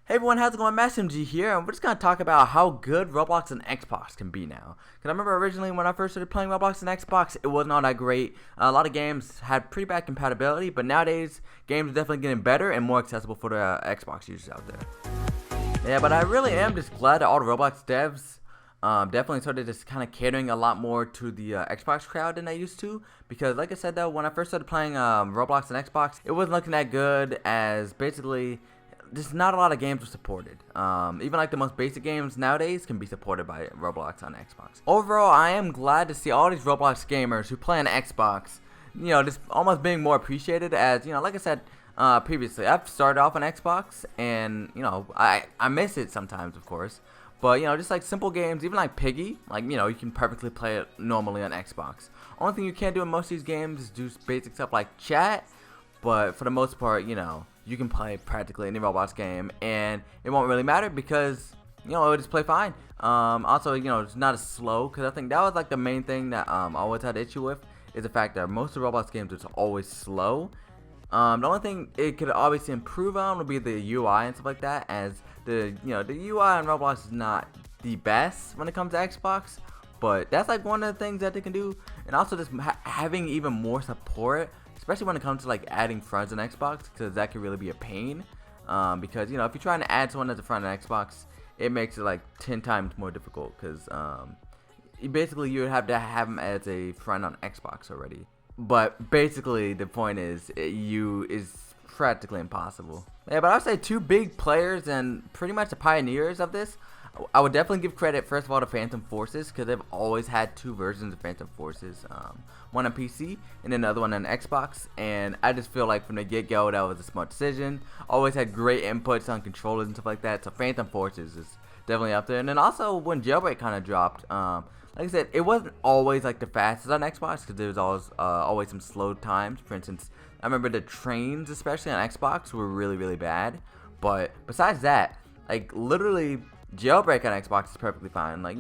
Hey everyone, how's it going? MassMG here, and we're just gonna talk about how good Roblox and Xbox can be now. Cause I remember originally when I first started playing Roblox and Xbox, it wasn't all that great. A lot of games had pretty bad compatibility, but nowadays games are definitely getting better and more accessible for the Xbox users out there. Yeah, but I really am just glad that all the Roblox devs definitely started just kind of catering a lot more to the Xbox crowd than I used to. Because like I said though, when I first started playing Roblox and Xbox, it wasn't looking that good as basically just not a lot of games were supported. Even like the most basic games nowadays can be supported by Roblox on Xbox. Overall, I am glad to see all these Roblox gamers who play on Xbox, just almost being more appreciated as, like I said previously, I've started off on Xbox and, I miss it sometimes, of course. But, just like simple games, even like Piggy, like, you can perfectly play it normally on Xbox. Only thing you can't do in most of these games is do basic stuff like chat. But for the most part, you can play practically any Roblox game, and it won't really matter because, it'll just play fine. Also, it's not as slow, because I think that was like the main thing that I always had an issue with, is the fact that most of the Roblox games are always slow. The only thing it could obviously improve on would be the UI and stuff like that, as the UI on Roblox is not the best when it comes to Xbox, but that's like one of the things that they can do, and also just having even more support. Especially when it comes to like adding friends on Xbox, because that can really be a pain. Because if you're trying to add someone as a friend on Xbox, it makes it like 10 times more difficult. Because basically you would have to have them as a friend on Xbox already. But basically the point is, is practically impossible. Yeah, but I would say two big players and pretty much the pioneers of this. I would definitely give credit, first of all, to Phantom Forces, because they've always had two versions of Phantom Forces, one on PC and another one on Xbox, and I just feel like from the get-go that was a smart decision. Always had great inputs on controllers and stuff like that, so Phantom Forces is definitely up there. And then also when Jailbreak kind of dropped, like I said, it wasn't always like the fastest on Xbox, because there was always some slow times. For instance, I remember the trains, especially on Xbox, were really, really bad. But besides that, like literally, Jailbreak on Xbox is perfectly fine. Like,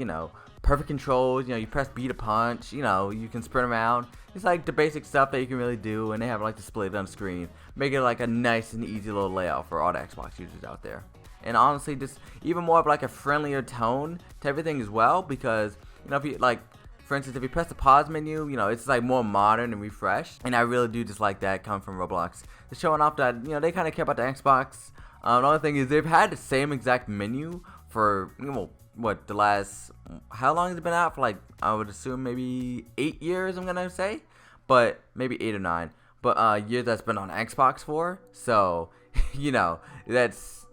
perfect controls, you press B to punch, you can sprint around. It's like the basic stuff that you can really do, and they have like displayed on screen. Make it like a nice and easy little layout for all the Xbox users out there. And honestly, just even more of like a friendlier tone to everything as well, because, if you like, for instance, if you press the pause menu, it's like more modern and refreshed. And I really do just like that coming from Roblox. Just showing off that, they kind of care about the Xbox. The only thing is they've had the same exact menu for, what, the last, how long has it been out? For like, I would assume maybe 8 years, I'm gonna say, but maybe 8 or 9, but years that's been on Xbox for. So that's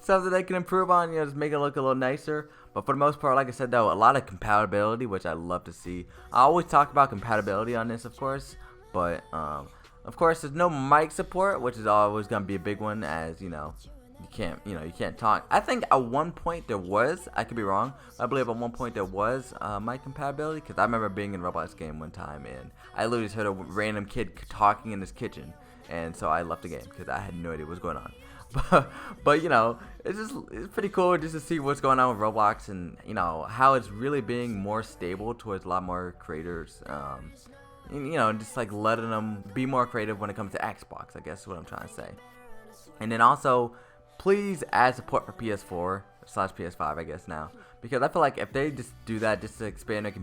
something they can improve on, just make it look a little nicer. But for the most part, like I said though, a lot of compatibility, which I love to see. I always talk about compatibility on this, of course, but of course there's no mic support, which is always gonna be a big one, as you can't talk. I think at one point there was, I could be wrong, I believe at one point there was mic compatibility, because I remember being in a Roblox game one time and I literally just heard a random kid talking in his kitchen, and so I left the game because I had no idea what was going on. But it's pretty cool just to see what's going on with Roblox, and how it's really being more stable towards a lot more creators, just like letting them be more creative when it comes to Xbox, I guess is what I'm trying to say. And then also, please add support for PS4/PS5, I guess now, because I feel like if they just do that, just to expand their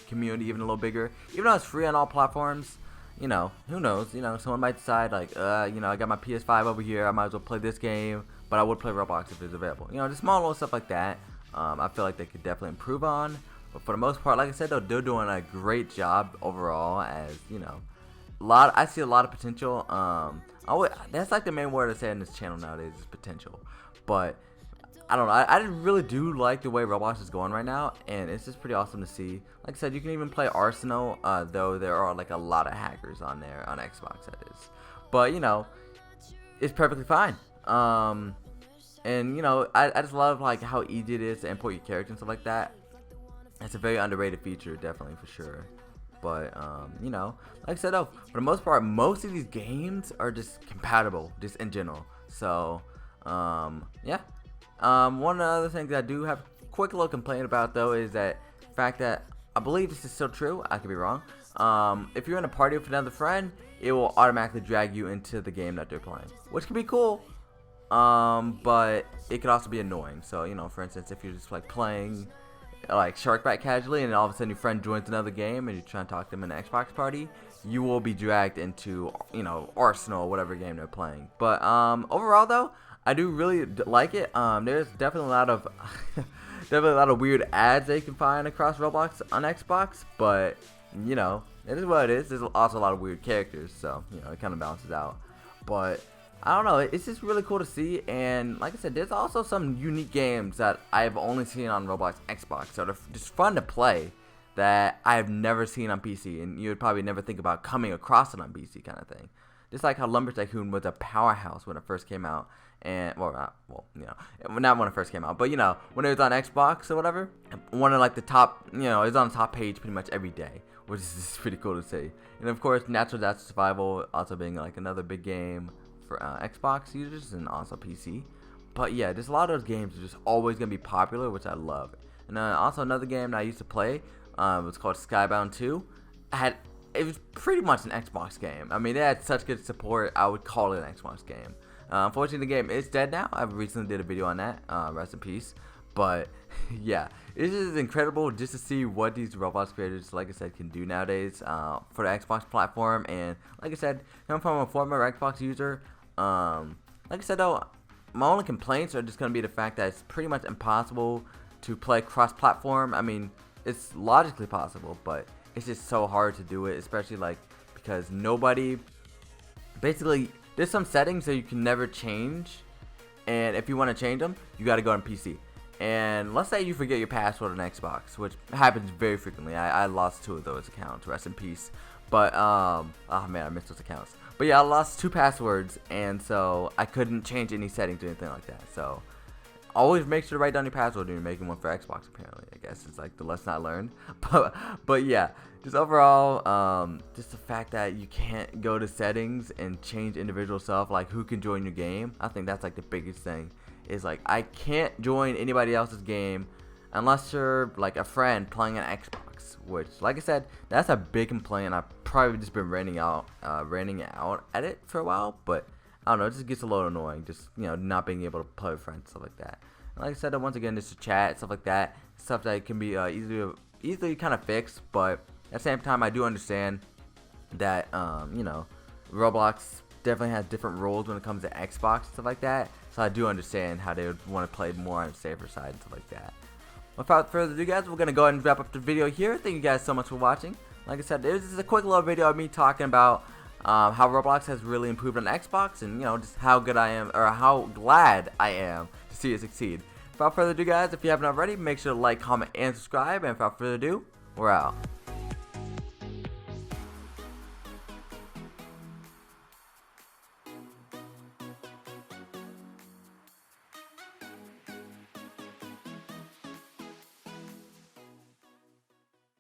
community even a little bigger, even though it's free on all platforms, who knows, someone might decide like, I got my PS5 over here, I might as well play this game, but I would play Roblox if it's available. Just small little stuff like that. I feel like they could definitely improve on, but for the most part, like I said though, they're doing a great job overall, as I see a lot of potential. That's like the main word I say in this channel nowadays, is potential. But I don't know, I really do like the way Roblox is going right now, and it's just pretty awesome to see. Like I said, you can even play Arsenal, though there are like a lot of hackers on there on Xbox, that is. But it's perfectly fine. And I just love like how easy it is to import your character and stuff like that. It's a very underrated feature, definitely, for sure. But like I said though, for the most part, most of these games are just compatible, just in general. So yeah. One of the other things I do have a quick little complaint about though is that the fact that, I believe this is still true, I could be wrong, if you're in a party with another friend, it will automatically drag you into the game that they're playing, which can be cool. but it could also be annoying. So, you know, for instance, if you're just like playing like Sharkbite casually and all of a sudden your friend joins another game and you're trying to talk to them in an Xbox party, you will be dragged into, you know, Arsenal or whatever game they're playing. But overall though, I do really like it. There's definitely a lot of definitely a lot of weird ads that you can find across Roblox on Xbox, but you know, it is what it is. There's also a lot of weird characters, so you know, it kind of balances out. But I don't know, it's just really cool to see, and like I said, there's also some unique games that I've only seen on Roblox Xbox, so they're just fun to play that I've never seen on PC, and you would probably never think about coming across it on PC kind of thing. Just like how Lumber Tycoon was a powerhouse when it first came out, and you know, not when it first came out, but you know, when it was on Xbox or whatever, one of like the top, you know, it's on the top page pretty much every day, which is just pretty cool to see. And of course, Natural Disaster Survival also being like another big game for Xbox users and also PC. But yeah, just a lot of those games are just always gonna be popular, which I love. And also another game that I used to play was called Skybound 2. It was pretty much an Xbox game. I mean, it had such good support, I would call it an Xbox game. Unfortunately, the game is dead now. I recently did a video on that. Rest in peace. But yeah, it is incredible just to see what these Roblox creators, like I said, can do nowadays for the Xbox platform. And like I said, coming from a former Xbox user, like I said though, my only complaints are just going to be the fact that it's pretty much impossible to play cross-platform. I mean, it's logically possible, but it's just so hard to do it, especially like because nobody, basically, there's some settings that you can never change, and if you want to change them, you got to go on PC. And let's say you forget your password on Xbox, which happens very frequently. I lost 2 of those accounts, rest in peace. But oh man, I missed those accounts. But yeah, I lost 2 passwords, and so I couldn't change any settings or anything like that. So always make sure to write down your password when you're making one for Xbox. Apparently, I guess it's like the lesson I learned. But yeah, just overall, just the fact that you can't go to settings and change individual stuff, like who can join your game. I think that's like the biggest thing. Is like I can't join anybody else's game unless you're like a friend playing an Xbox. Which, like I said, that's a big complaint. I've probably just been ranting out at it for a while, but I don't know, it just gets a little annoying, just, you know, not being able to play with friends, stuff like that. And like I said, once again, just to chat, stuff like that, stuff that can be easily kind of fixed, but at the same time, I do understand that, you know, Roblox definitely has different rules when it comes to Xbox and stuff like that, so I do understand how they would want to play more on the safer side and stuff like that. Without further ado, guys, we're going to go ahead and wrap up the video here. Thank you guys so much for watching. Like I said, this is a quick little video of me talking about how Roblox has really improved on Xbox, and you know, just how good I am, or how glad I am to see it succeed. Without further ado, guys, if you haven't already, make sure to like, comment, and subscribe. And without further ado, we're out.